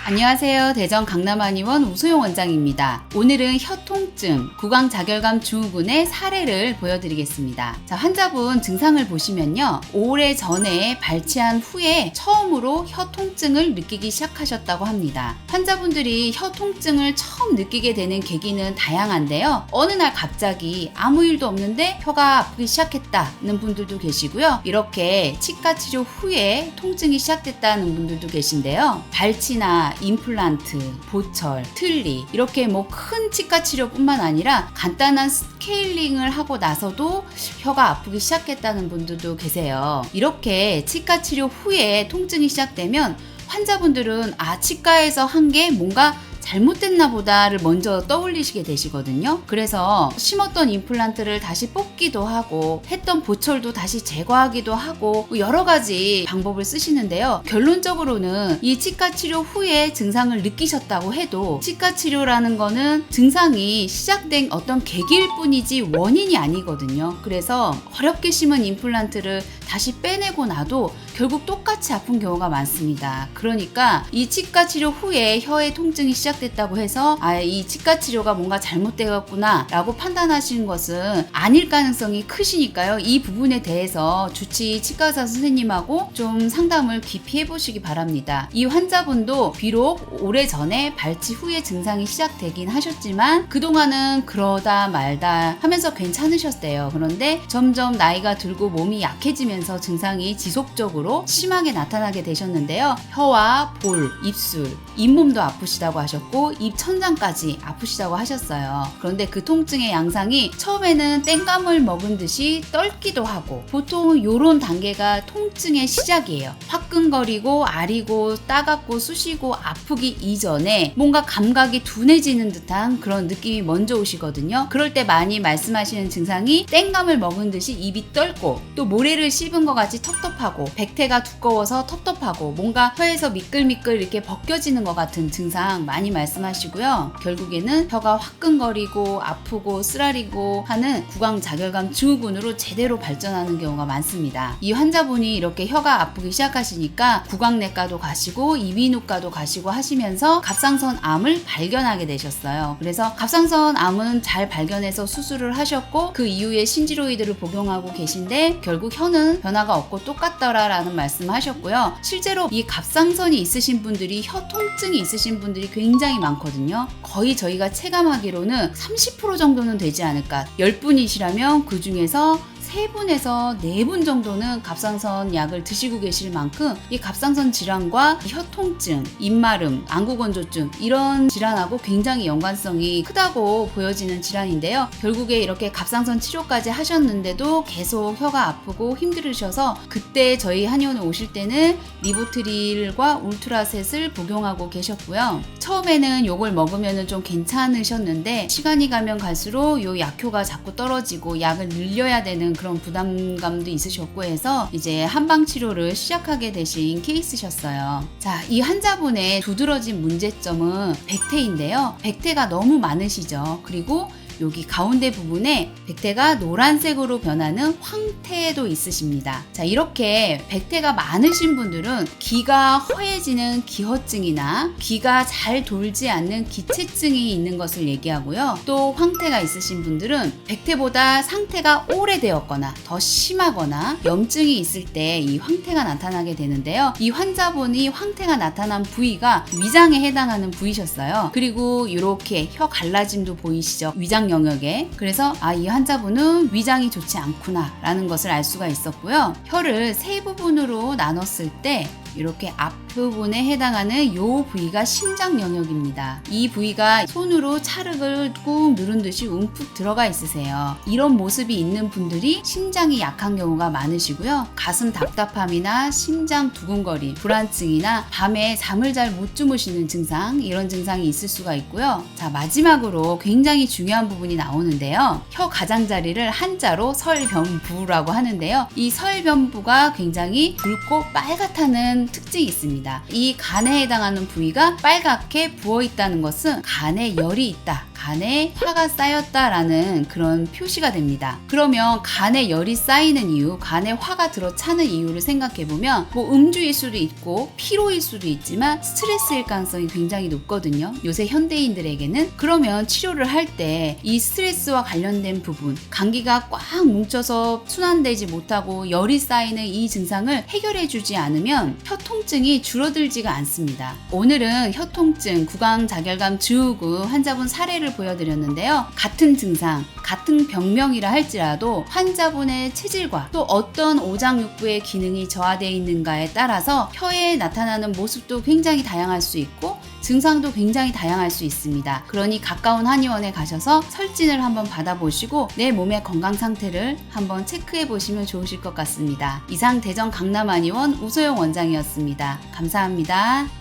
안녕하세요. 대전 강남한의원 우소영 원장입니다. 오늘은 혀통증, 구강자결감 증후군의 사례를 보여드리겠습니다. 자, 환자분 증상을 보시면요. 오래전에 발치한 후에 처음으로 혀통증을 느끼기 시작하셨다고 합니다. 환자분들이 혀통증을 처음 느끼게 되는 계기는 다양한데요. 어느 날 갑자기 아무 일도 없는데 혀가 아프기 시작했다는 분들도 계시고요. 이렇게 치과 치료 후에 통증이 시작됐다는 분들도 계신데요. 발치나 임플란트, 보철, 틀니 이렇게 큰 치과 치료뿐만 아니라 간단한 스케일링을 하고 나서도 혀가 아프기 시작했다는 분들도 계세요. 이렇게 치과 치료 후에 통증이 시작되면 환자분들은 치과에서 한 게 뭔가 잘못됐나 보다를 먼저 떠올리시게 되시거든요. 그래서 심었던 임플란트를 다시 뽑기도 하고 했던 보철도 다시 제거하기도 하고 여러 가지 방법을 쓰시는데요. 결론적으로는 이 치과 치료 후에 증상을 느끼셨다고 해도 치과 치료라는 거는 증상이 시작된 어떤 계기일 뿐이지 원인이 아니거든요. 그래서 어렵게 심은 임플란트를 다시 빼내고 나도 결국 똑같이 아픈 경우가 많습니다. 그러니까 이 치과 치료 후에 혀의 통증이 시작됐다고 해서 이 치과 치료가 뭔가 잘못되었구나 라고 판단하시는 것은 아닐 가능성이 크시니까요. 이 부분에 대해서 주치 치과의사 선생님하고 좀 상담을 깊이 해보시기 바랍니다. 이 환자분도 비록 오래전에 발치 후에 증상이 시작되긴 하셨지만 그동안은 그러다 말다 하면서 괜찮으셨대요. 그런데 점점 나이가 들고 몸이 약해지면서 증상이 지속적으로 심하게 나타나게 되셨는데요. 혀와 볼, 입술, 잇몸도 아프시다고 하셨고 입 천장까지 아프시다고 하셨어요. 그런데 그 통증의 양상이 처음에는 땡감을 먹은 듯이 떨기도 하고 보통 이런 단계가 통증의 시작이에요. 화끈거리고 아리고 따갑고 쑤시고 아프기 이전에 뭔가 감각이 둔해지는 듯한 그런 느낌이 먼저 오시거든요. 그럴 때 많이 말씀하시는 증상이 땡감을 먹은 듯이 입이 떨고 또 모래를 씹은 것 같이 텁텁하고 백태가 두꺼워서 텁텁하고 뭔가 혀에서 미끌미끌 이렇게 벗겨지는 것 같은 증상 많이 말씀하시고요. 결국에는 혀가 화끈거리고 아프고 쓰라리고 하는 구강자결감 증후군으로 제대로 발전하는 경우가 많습니다. 이 환자분이 이렇게 혀가 아프기 시작하시니까 구강내과도 가시고 이비인후과도 가시고 하시면서 갑상선 암을 발견하게 되셨어요. 그래서 갑상선 암은 잘 발견해서 수술을 하셨고 그 이후에 신지로이드를 복용하고 계신데 결국 혀는 변화가 없고 똑같더라라는 말씀을 하셨고요. 실제로 이 갑상선이 있으신 분들이 혀 통증이 있으신 분들이 굉장히 많거든요. 거의 저희가 체감하기로는 30% 정도는 되지 않을까. 10분이시라면 그 중에서 3분에서 4분 정도는 갑상선 약을 드시고 계실 만큼 이 갑상선 질환과 혀통증, 입마름, 안구건조증 이런 질환하고 굉장히 연관성이 크다고 보여지는 질환인데요. 결국에 이렇게 갑상선 치료까지 하셨는데도 계속 혀가 아프고 힘들으셔서 그때 저희 한의원에 오실 때는 리보트릴과 울트라셋을 복용하고 계셨고요. 처음에는 요걸 먹으면 좀 괜찮으셨는데 시간이 가면 갈수록 요 약효가 자꾸 떨어지고 약을 늘려야 되는 그런 부담감도 있으셨고 해서 이제 한방 치료를 시작하게 되신 케이스셨어요. 자, 이 환자분의 두드러진 문제점은 백태인데요. 백태가 너무 많으시죠. 그리고 여기 가운데 부분에 백태가 노란색으로 변하는 황태도 있으십니다. 자, 이렇게 백태가 많으신 분들은 기가 허해지는 기허증이나 기가 잘 돌지 않는 기체증이 있는 것을 얘기하고요. 또 황태가 있으신 분들은 백태보다 상태가 오래되었거나 더 심하거나 염증이 있을 때 이 황태가 나타나게 되는데요. 이 환자분이 황태가 나타난 부위가 위장에 해당하는 부위셨어요. 그리고 이렇게 혀 갈라짐도 보이시죠? 위장 영역에. 그래서 이 환자분은 위장이 좋지 않구나 라는 것을 알 수가 있었고요. 혀를 3부분으로 나눴을 때 이렇게 앞부분에 해당하는 이 부위가 심장 영역입니다. 이 부위가 손으로 찰흙을 꾹 누른 듯이 움푹 들어가 있으세요. 이런 모습이 있는 분들이 심장이 약한 경우가 많으시고요. 가슴 답답함이나 심장 두근거림, 불안증이나 밤에 잠을 잘 못 주무시는 증상 이런 증상이 있을 수가 있고요. 자, 마지막으로 굉장히 중요한 부분이 나오는데요. 혀 가장자리를 한자로 설변부라고 하는데요. 이 설변부가 굉장히 붉고 빨갛다는 특징이 있습니다. 이 간에 해당하는 부위가 빨갛게 부어 있다는 것은 간에 열이 있다, 간에 화가 쌓였다라는 그런 표시가 됩니다. 그러면 간에 열이 쌓이는 이유, 간에 화가 들어차는 이유를 생각해보면 뭐 음주일 수도 있고 피로일 수도 있지만 스트레스일 가능성이 굉장히 높거든요. 요새 현대인들에게는. 그러면 치료를 할 때 이 스트레스와 관련된 부분, 감기가 꽉 뭉쳐서 순환되지 못하고 열이 쌓이는 이 증상을 해결해주지 않으면 혀 통증이 줄어들지가 않습니다. 오늘은 혀 통증, 구강자결감 증후군 환자분 사례를 보여드렸는데요. 같은 증상, 같은 병명이라 할지라도 환자분의 체질과 또 어떤 오장육부의 기능이 저하되어 있는가에 따라서 혀에 나타나는 모습도 굉장히 다양할 수 있고 증상도 굉장히 다양할 수 있습니다. 그러니 가까운 한의원에 가셔서 설진을 한번 받아보시고 내 몸의 건강 상태를 한번 체크해 보시면 좋으실 것 같습니다. 이상 대전 강남한의원 우소영 원장이었습니다. 감사합니다.